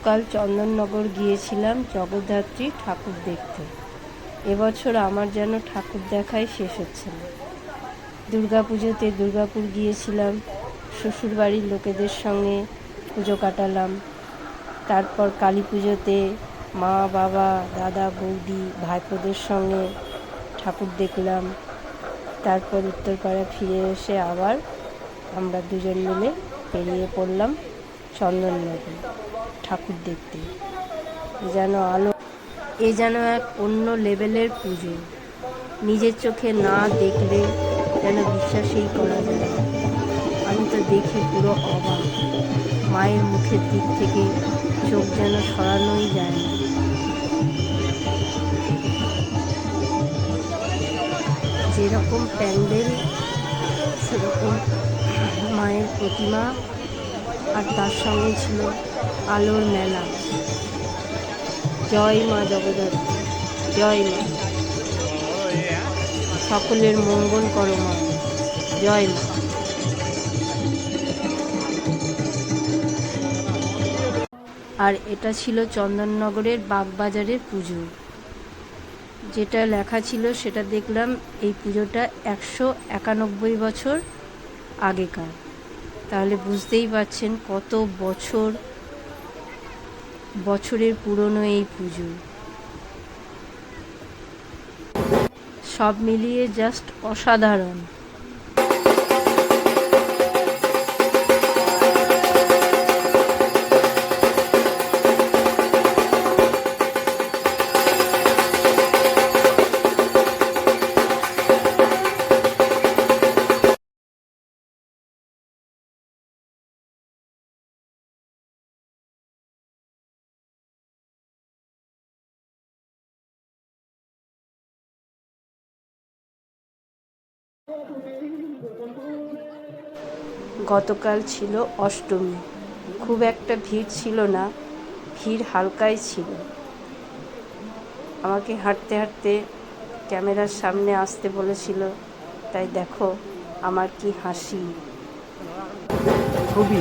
গতকাল চন্দননগর গিয়েছিলাম জগদ্ধাত্রী ঠাকুর দেখতে। এবছর আমার যেন ঠাকুর দেখাই শেষ হচ্ছে না। দুর্গাপুজোতে দুর্গাপুর গিয়েছিলাম, শ্বশুরবাড়ির লোকেদের সঙ্গে পুজো কাটালাম। তারপর কালী পুজোতে মা, বাবা, দাদা, বৌদি, ভাইপোদের সঙ্গে ঠাকুর দেখলাম। তারপর উত্তরপাড়া ফিরে এসে আবার আমরা দুজন মিলে বেরিয়ে পড়লাম চন্দননগর ঠাকুর দেখতে। যেন এক অন্য লেভেলের পুজো। নিজের চোখে না দেখলে যেন বিশ্বাসই করা যায় না। আমি তো দেখে পুরো অবাক। মায়ের মুখের দিক থেকে চোখ যেন সরানোই যায় না। যেরকম প্যান্ডেল সেরকম মায়ের প্রতিমা, আর তার সঙ্গে ছিল আলোর মেলা। জয় মা জগদ্ধাত্রী, জয় মা, সকলের মঙ্গল করো মা, জয় মা। আর এটা ছিল চন্দননগরের বাগবাজারের পুজো। যেটা লেখা ছিল সেটা দেখলাম, এই পুজোটা 191 বছর আগেকার। তাহলে বুঝতেই পারছেন কত বছরের পুরনো এই পুজো। সব মিলিয়ে জাস্ট অসাধারণ। গতকাল ছিল অষ্টমী। খুব একটা ভিড় ছিল না, ভিড় হালকাই ছিল। আমাকে হাঁটতে হাঁটতে ক্যামেরার সামনে আসতে বলেছিল, তাই দেখো আমার কি হাসি। খুবই